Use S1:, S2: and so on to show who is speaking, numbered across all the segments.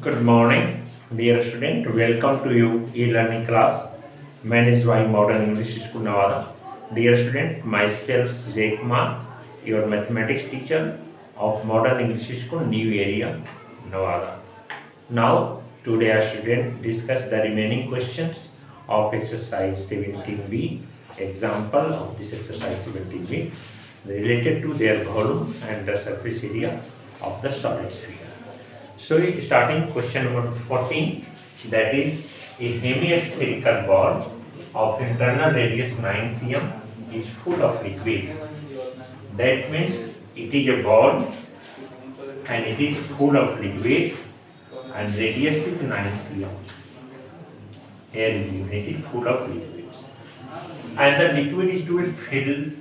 S1: Good morning, dear student. Welcome to you e-learning class managed by Modern English School Nevada. Dear student, myself Jay Kumar, your mathematics teacher of Modern English School, New Area, Nevada. Now, today our student discuss the remaining questions of exercise 17b. Example of this exercise 17b related to their volume and the surface area of the solid sphere. So starting question number 14, that is a hemispherical ball of internal radius 9 cm is full of liquid. That means it is a ball and it is full of liquid and radius is 9 cm. Here is unit full of liquids. And the liquid is to be filled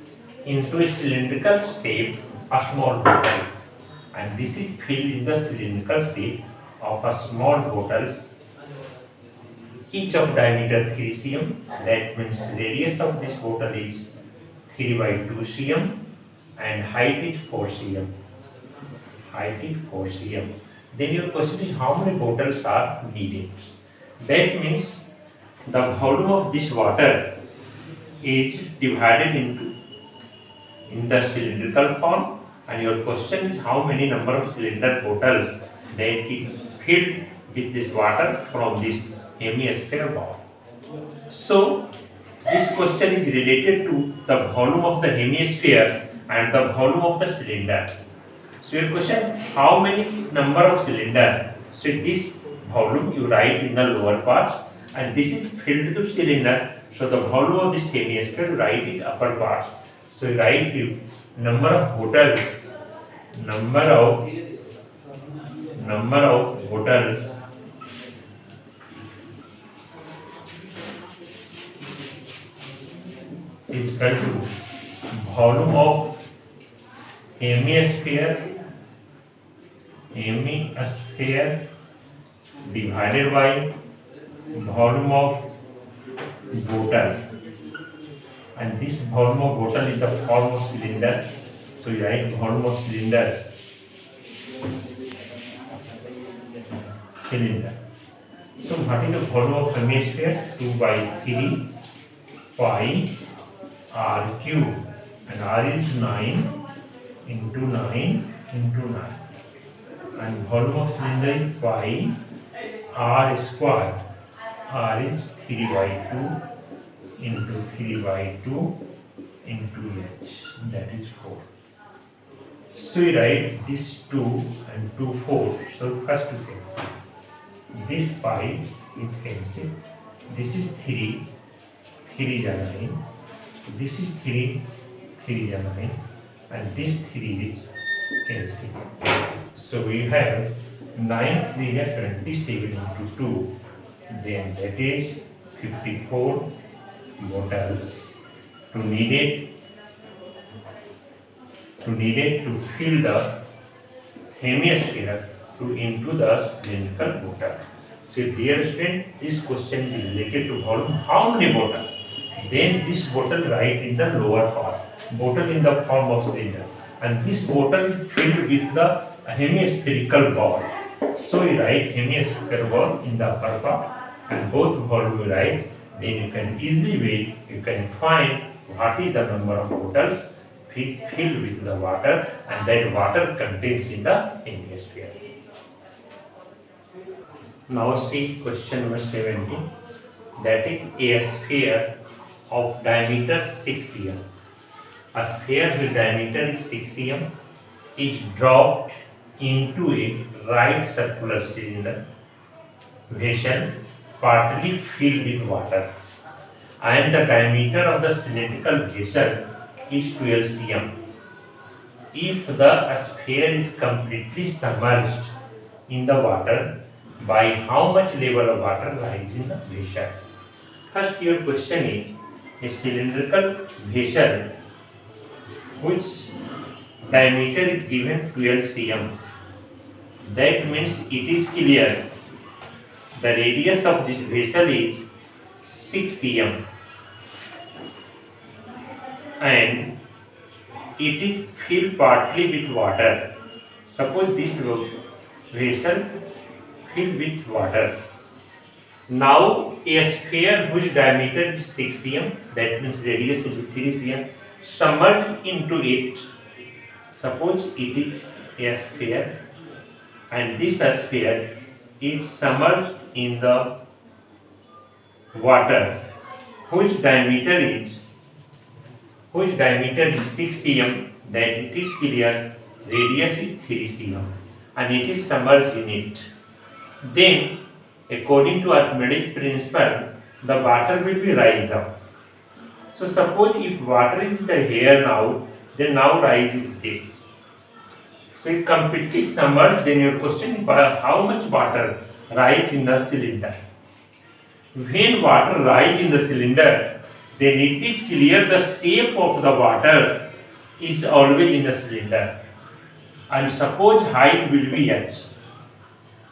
S1: into a cylindrical shape, a small bottles. And this is filled in the cylindrical shape of a small bottles, each of diameter 3 cm. That means radius of this bottle is 3 by 2 cm and height is 4 cm. Height is 4 cm. Then your question is how many bottles are needed? That means the volume of this water is divided into in the cylindrical form, and your question is how many number of cylinder bottles that it filled with this water from this hemisphere ball. So this question is related to the volume of the hemisphere and the volume of the cylinder. So your question, how many number of cylinder? So this volume you write in the lower parts and this is filled to cylinder. So the volume of this hemisphere you write in upper parts. So you write the number of bottles, number of bottles is equal to volume of hemisphere divided by volume of bottle, and this volume of bottle is the form of cylinder. So you write volume of cylinder. So what is the volume of hemisphere? 2 by 3 pi r cube, and r is 9 into 9 into 9, and volume of cylinder is pi r square. R is 3 by 2 into 3 by 2 into h, that is 4. So we write this 2 and 2 4. So first to cancel. This pi is cancelled. This is 3, 3 is 9. This is 3, 3 is 9, and this 3 is cancelled. So we have 9 3 is 27 into 2. Then that is 54 bottles needed to fill the hemisphere into the cylindrical bottle. So dear student, this question is related to volume. How many bottles? Then this bottle write in the lower part. Bottle in the form of cylinder, and this bottle filled with the hemispherical ball. So you write hemispherical ball in the upper part, and both volume you write. Then you can easily find what is the number of bottles filled with the water, and that water contains in the hemisphere. Now see question number 17. That is a sphere of diameter 6 cm. A sphere with diameter is 6 cm is dropped into a right circular cylinder vessel partly filled with water, and the diameter of the cylindrical vessel is 12 cm. If the sphere is completely submerged in the water, by how much level of water lies in the vessel? First your question is a cylindrical vessel which diameter is given 12 cm. That means it is clear the radius of this vessel is 6 cm and it is filled partly with water. Suppose this vessel filled with water. Now a sphere whose diameter is 6 cm, that means radius will be 3 cm, submerged into it. Suppose it is a sphere and this sphere is submerged in the water whose diameter is 6 cm, that it is clear radius is 3 cm and it is submerged in it. Then according to Archimedes principle, the water will be rise up. So suppose if water is here now, then now rise is this. So it completely submerged. Then your question, how much water rise in the cylinder? When water rise in the cylinder, then it is clear the shape of the water is always in the cylinder. And suppose height will be h.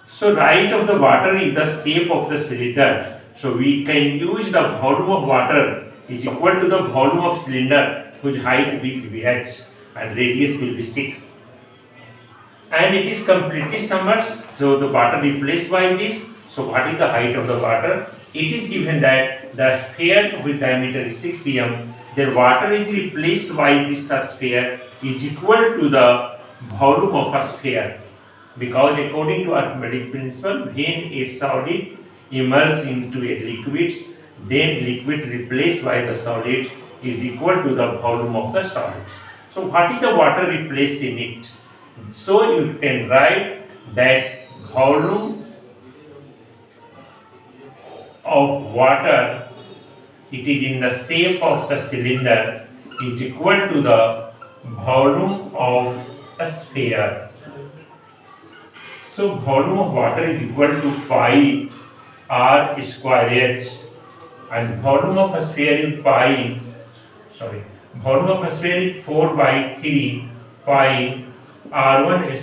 S1: So rise of the water is the shape of the cylinder. So we can use the volume of water is equal to the volume of cylinder whose height will be h and radius will be 6. And it is completely submerged. So the water replaced by this. So what is the height of the water? It is given that the sphere with diameter is 6 cm. The water is replaced by this sphere is equal to the volume of a sphere. Because according to Archimedes principle, when a solid immerses into a liquid, then liquid replaced by the solid is equal to the volume of the solid. So what is the water replaced in it? So you can write that volume of water, it is in the shape of the cylinder, is equal to the volume of a sphere. So volume of water is equal to pi r square h, and volume of a sphere is volume of a sphere is 4 by 3 pi r1 is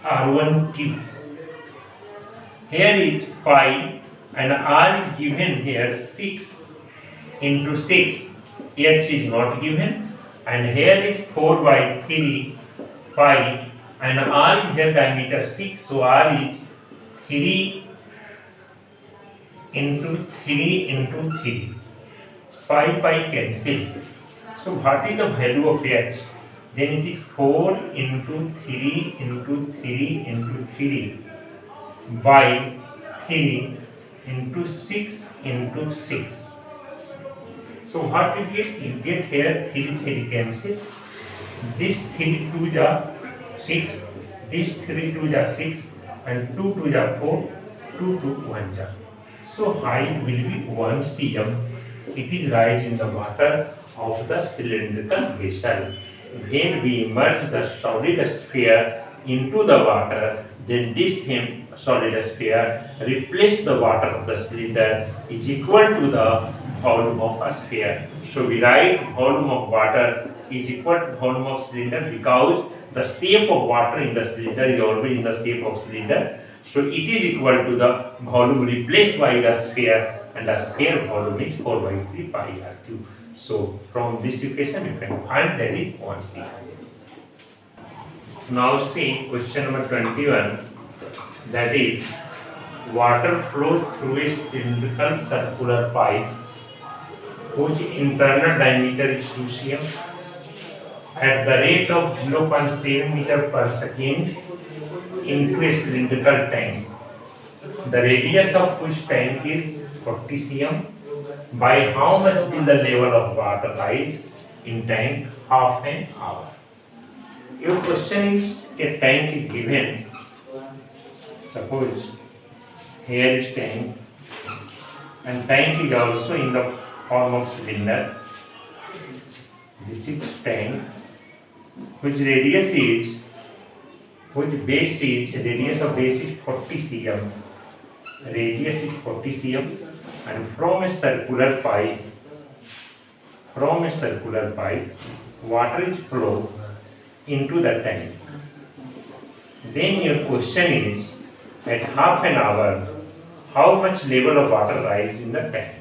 S1: r1 cube. Here is pi and r is given here 6 into 6, h is not given, and here is 4 by 3 pi and r is here diameter 6, so r is 3 into 3 into 3. 5 pi cancel. So what is the value of h? Then it is 4 into 3 into 3 into 3 by 3 into 6 into 6. So what you get? You get here 3 cancel. This 3 2 is 6, this 3 2 is 6, and 2 2 is 4, 2 2 1 is. So height will be 1 cm. It is rise in the water of the cylindrical vessel. When we immerse the solid sphere into the water, then this solid sphere replace the water of the cylinder is equal to the volume of a sphere. So we write volume of water is equal to volume of cylinder because the shape of water in the cylinder is always in the shape of cylinder. So it is equal to the volume replaced by the sphere, and the sphere volume is 4 by 3 pi r cube. So from this equation you can find that is 1 c. Now see question number 21, that is water flows through a cylindrical circular pipe whose internal diameter is 2 cm at the rate of 0.7 meter per second into a cylindrical tank. The radius of which tank is 40 cm. By how much will the level of water rise in tank half an hour? Your question is, a tank is given. Suppose here is tank, and tank is also in the form of cylinder. This is tank, which radius is, radius of base is 40 cm. Radius is 40 cm, and from a circular pipe, water is flow into the tank. Then your question is, at half an hour, how much level of water rise in the tank?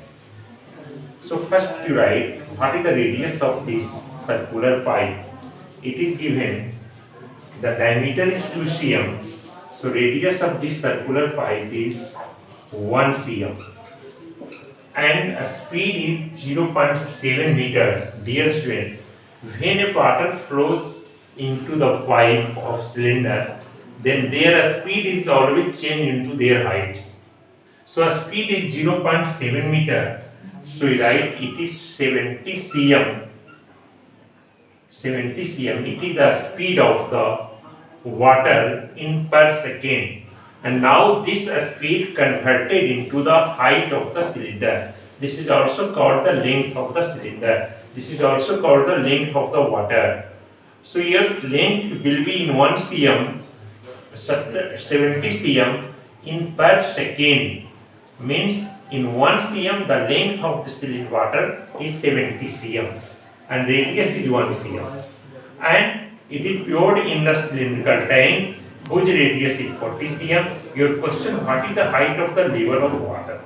S1: So first you write what is the radius of this circular pipe. It is given the diameter is 2 cm. So radius of this circular pipe is 1 cm and a speed is 0.7 meter. Dear student, when a water flows into the pipe of cylinder, then their speed is always changed into their heights. So a speed is 0.7 meter. So right, it is 70 cm. 70 cm. It is the speed of the water in per second. And now this speed converted into the height of the cylinder. This is also called the length of the cylinder. This is also called the length of the water. So your length will be in 1 cm, 70 cm in per second. Means in 1 cm the length of the cylinder water is 70 cm and radius is 1 cm. And it is poured in the cylindrical tank whose radius is 40 cm. Your question, what is the height of the level of water?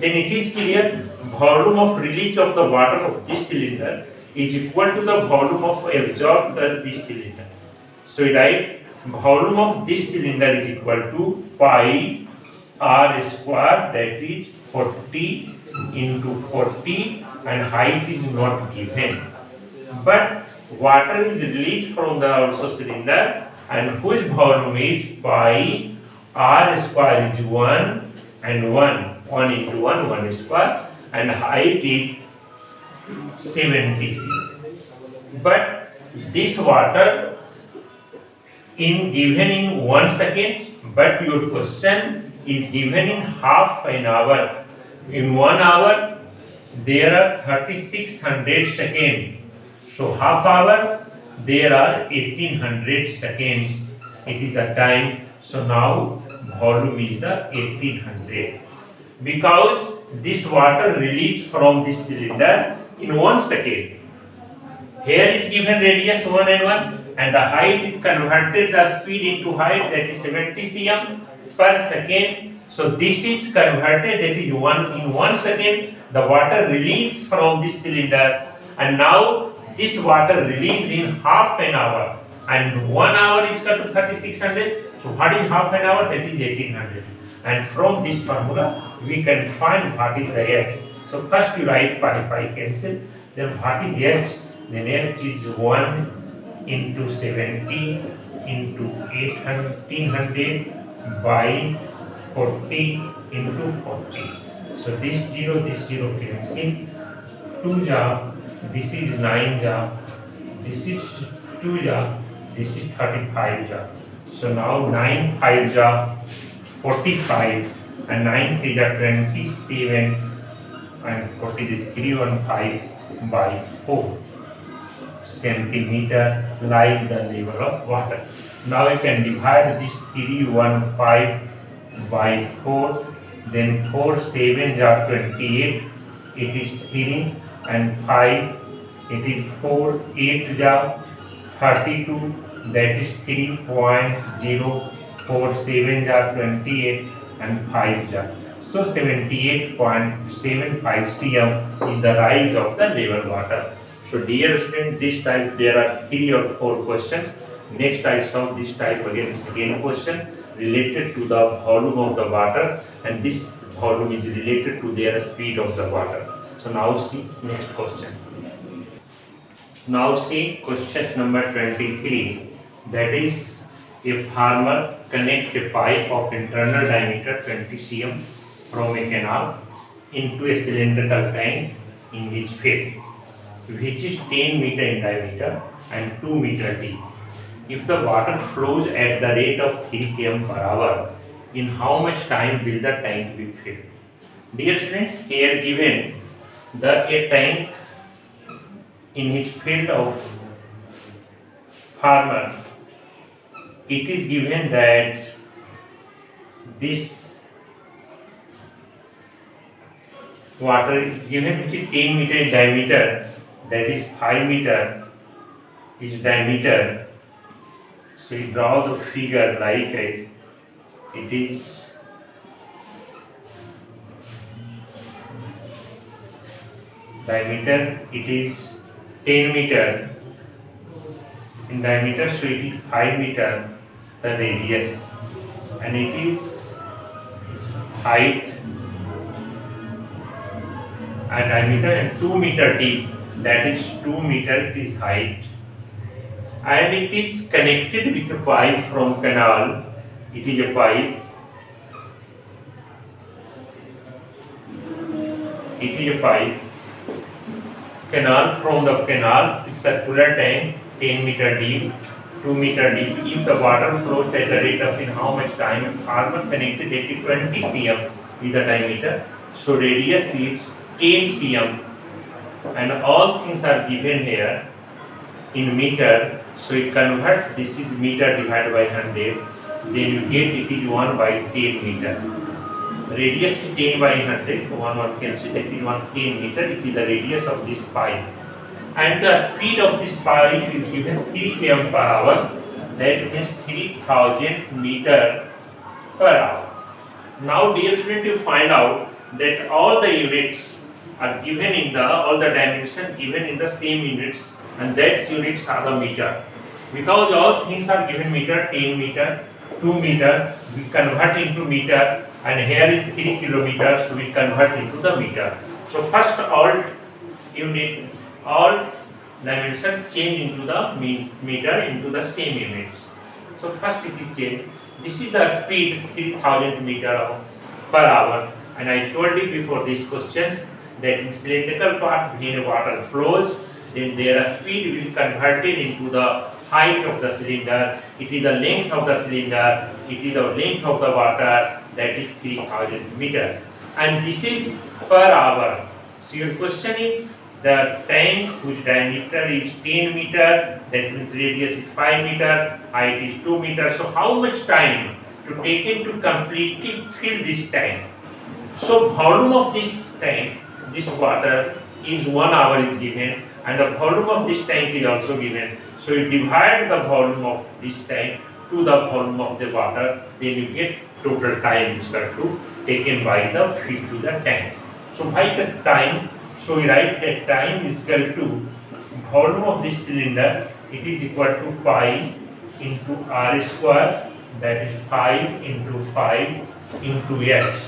S1: Then it is clear, volume of release of the water of this cylinder is equal to the volume of absorbed this cylinder. So we write volume of this cylinder is equal to pi r square, that is 40 into 40, and height is not given. But water is released from the also cylinder and whose volume is pi r square is 1 and 1 into 1 square, and height is 70 cm. But this water in given in 1 second, but your question is given in half an hour. In 1 hour there are 3600 seconds. So half hour there are 1800 seconds. It is the time. So now volume is the 1800 because this water released from this cylinder in 1 second. Here is given radius 1 and 1 and the height is converted the speed into height, that is 70 cm per second. So this is converted, that is 1 in 1 second the water released from this cylinder, and now this water released in half an hour, and 1 hour is equal to 3600. So what is half an hour? That is 1800. And from this formula we can find what is the h. So first you write pi cancel. Then what is h? Then h is 1 into 70 into 1800 by 40 into 40. So this 0 cancel. 2 ja, this is 9 ja, this is 2 ja, this is 35 ja. So now 9 5 ja 45 and 9 3 ja 27 and 40 is 315 by 4 centimeter lies the level of water. Now you can divide this 315 by 4, then 4 7 ja 28, it is 3 and 5, it is 4 8 ja 32, that is 3.047 ja 28 and 5 ja. So 78.75 cm is the rise of the level water. So dear student, this type there are 3 or 4 questions. Next I solve this type again, second question related to the volume of the water, and this volume is related to their speed of the water. So now see next question. Now see question number 23, that is a farmer connects a pipe of internal diameter 20 cm from a canal into a cylindrical tank in his field, which is 10 meter in diameter and 2 meter deep. If the water flows at the rate of 3 km per hour, in how much time will the tank be filled? Dear students, here given a tank in his field of farmer, it is given that this water is given which is 10 meter in diameter, that is 5 meter is diameter. So you draw the figure like it is diameter, it is 10 meter in diameter, so it is 5 meter the radius. and it is height and diameter and 2 meter deep, that is 2 meter it is height, and it is connected with a pipe from canal. It is a pipe, it is a pipe canal. From the canal is circular tank 10 meter deep, 2 meter deep. If the water flows at the rate of in how much time, farmer connected it to 20 cm with the diameter, so radius is 10 cm, and all things are given here in meter, so it convert, this is meter divided by 100, then you get it is 1 by 10 meter. Radius is 10 by 100, 1 cancel, that is 10 meter, it is the radius of this pipe, and the speed of this pipe is given 3 km per hour, that means 3000 meter per hour. Now dear student, you find out that all the units are given in the, all the dimension given in the same units, and that units are the meter. Because all things are given meter, 10 meter, 2 meter, we convert into meter, and here is 3 kilometers, so we convert into the meter. So first all unit, all dimension change into the meter, into the same units. So first it is changed. This is the speed 3000 meter per hour, and I told you before these questions that in cylindrical part when water flows, then their speed will be converted into the height of the cylinder. It is the length of the cylinder, it is the length of the water, that is 3000 meter, and this is per hour. So your question is, the tank whose diameter is 10 meter, that means radius is 5 meter, height is 2 meter, so how much time to take it to completely fill this tank? So volume of this tank, this water is 1 hour is given, and the volume of this tank is also given. So you divide the volume of this tank to the volume of the water, then you get total time is equal to taken by the fill to the tank. So by the time, so we write that time is equal to volume of this cylinder, it is equal to pi into r square, that is 5 into 5 into x.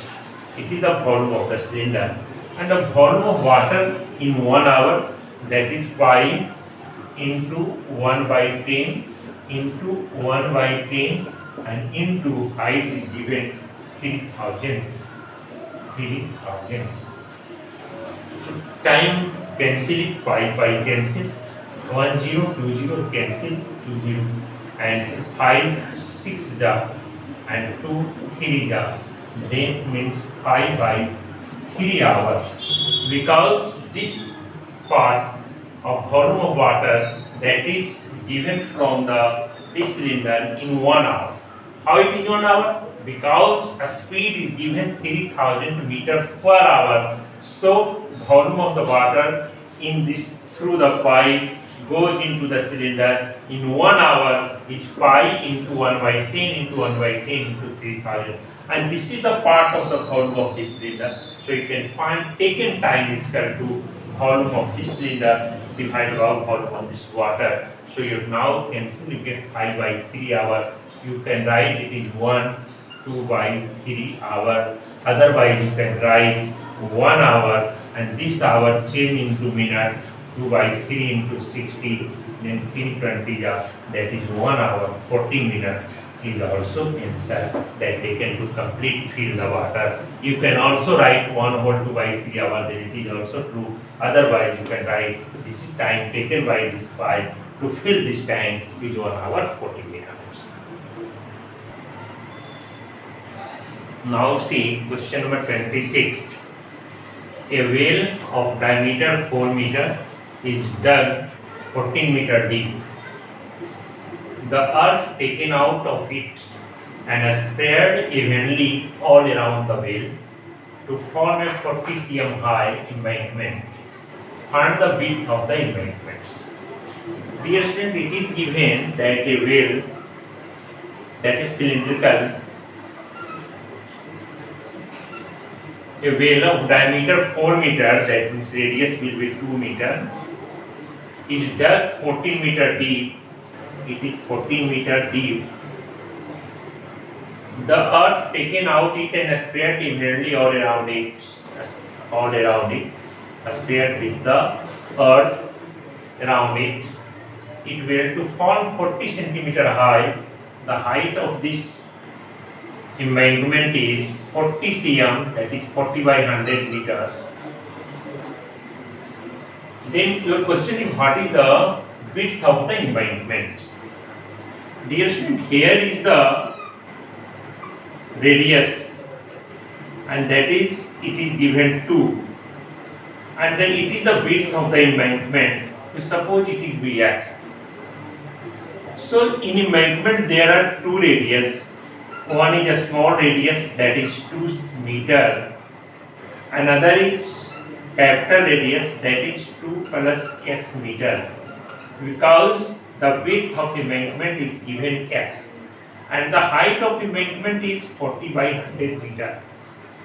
S1: It is the volume of the cylinder, and the volume of water in 1 hour, that is 5 into 1 by 10 into 1 by 10 and into height is given 3000. So time cancel it, pi cancel, 1 0 2 0 cancel, 2 0, and 5 6 da and 2 3 da, then means 5 by 3 hours, because this part of volume of water that is given from this cylinder in 1 hour. How it is 1 hour? Because a speed is given 3000 meter per hour. So volume of the water in this through the pipe goes into the cylinder in 1 hour is pi into 1 by 10 into 1 by 10 into 3000, and this is the part of the volume of this cylinder. So you can find taken time is equal to volume of this cylinder divided by volume of this water. So you now cancel, you get 5 by 3 hour. You can write it in 1 2 by 3 hour. Otherwise you can write 1 hour, and this hour change into minute, 2 by 3 into 60, then 320, that is 1 hour 40 minutes is also answer that taken to complete fill the water. You can also write 1 whole 2 by 3 hour, then it is also true. Otherwise you can write this is time taken by this pipe to fill this tank is 1 hour 40 minutes. Now see question number 26. A well of diameter 4 meter is dug 14 meter deep. The earth taken out of it and spread evenly all around the well to form a 40 cm high embankment. Find the width of the embankments. Dear student, it is given that a well that is cylindrical, a well of diameter 4 meter, that means radius will be 2 meter, is dug 14 meter deep. It is 14 meter deep, The earth taken out it and spread evenly all around it, spread with the earth around it. It will to form 40 centimeter high. The height of this embankment is 40 cm, that is 40 by 100 meter. Then your question is, what is the width of the embankment? Dear student, here is the radius, and that is it is given 2, and then it is the width of the embankment. We suppose it is Bx. So in embankment there are two radius. One is a small radius, that is 2 meter. Another is capital radius, that is 2 plus x meter. Because the width of embankment is given x, and the height of embankment is 40 by 100 meter.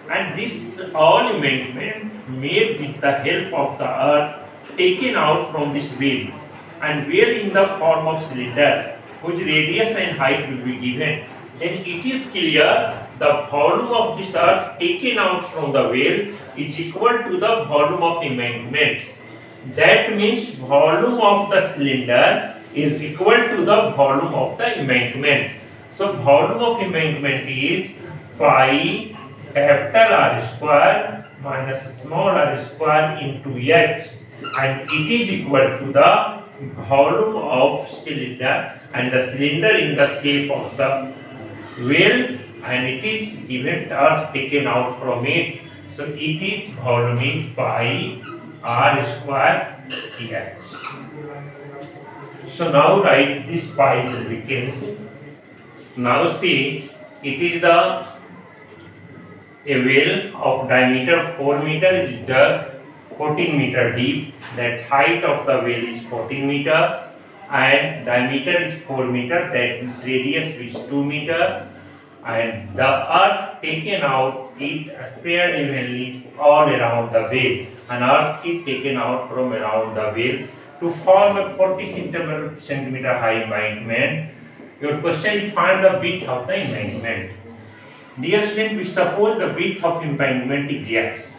S1: And this all embankment made with the help of the earth taken out from this wheel, and wheel in the form of cylinder whose radius and height will be given. Then it is clear the volume of this earth taken out from the wheel is equal to the volume of embankments. That means volume of the cylinder is equal to the volume of the embankment. So volume of embankment is pi capital R square minus small r square into h, and it is equal to the volume of cylinder, and the cylinder in the shape of the wheel, and it is given earth taken out from it. So it is volume is pi r square h. So now write this pi will be cancelled. Now see, it is a wheel of diameter 4 meter is dug 14 meter deep. That height of the wheel is 14 meter and diameter is 4 meter. That means radius is 2 meter, and the earth taken out it spread evenly all around the wheel, and earth is taken out from around the wheel to form a 40 centimeter high embankment. Your question is, find the width of the embankment. Dear student, we suppose the width of embankment is x,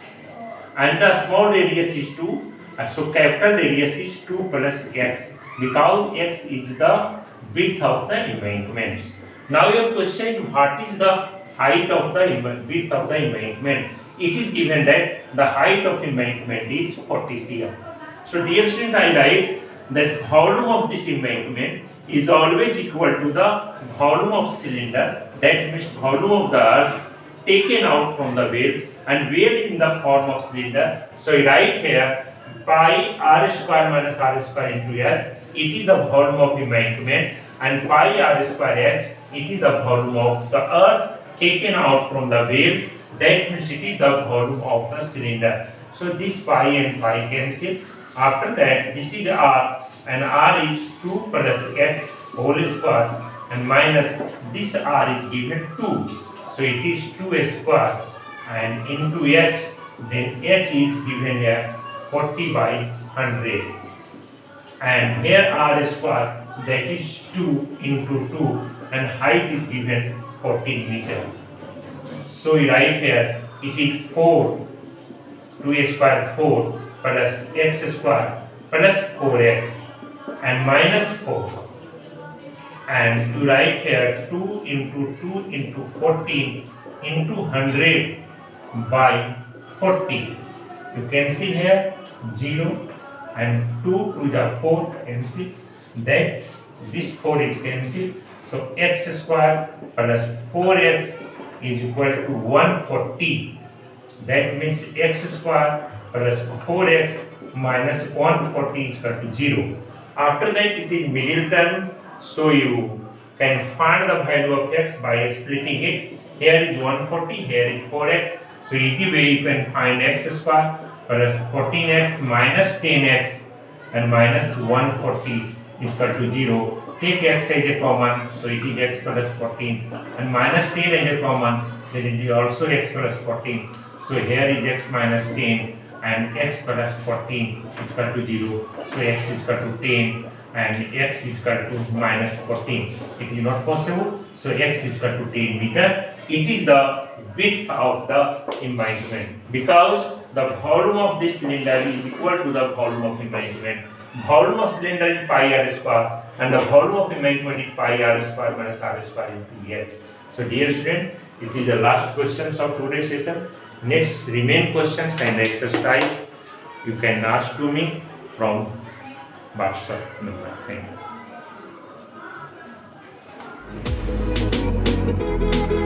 S1: and the small radius is 2, so capital radius is 2 plus x, because x is the width of the embankment. Now your question is, what is the height of the width of the embankment? It is given that the height of embankment is 40 cm. So dear student, I write that volume of this embankment is always equal to the volume of cylinder, that means volume of the earth taken out from the wheel, and wheel in the form of cylinder. So I write here pi r square minus r square into h, it is the volume of embankment, and pi r square h, it is the volume of the earth taken out from the wheel, that means it is the volume of the cylinder. So this pi and pi cancel. After that, this is r, and r is 2 plus x whole square, and minus this r is given 2, so it is 2 square, and into h, then h is given here 40 by 100, and here r square, that is 2 into 2, and height is given 14 meter. So we write here it is 4, 2 square 4 plus x square plus 4x and minus 4, and to write here 2 into 14 into 100 by 40. You can see here 0 and 2 to the 4 cancel, that this 4 is cancelled. So x square plus 4x is equal to 140. That means x square plus 4x minus 140 is equal to 0. After that it is middle term, so you can find the value of x by splitting it. Here is 140, here is 4x. So easy way you can find x square plus 14x minus 10x and minus 140 is equal to 0. Take x as a common, so it is x plus 14, and minus 10 as a common, then it is also x plus 14. So here is x minus 10 and x plus 14 is equal to 0. So x is equal to 10 and x is equal to minus 14. It is not possible. So x is equal to 10 meter. It is the width of the embankment because the volume of this cylinder is equal to the volume of embankment. Volume of cylinder is pi r square and the volume of embankment is pi r square minus r square into h. So dear student, it is the last questions of today's session. Next remain questions and exercise you can ask to me from WhatsApp number. Thank you.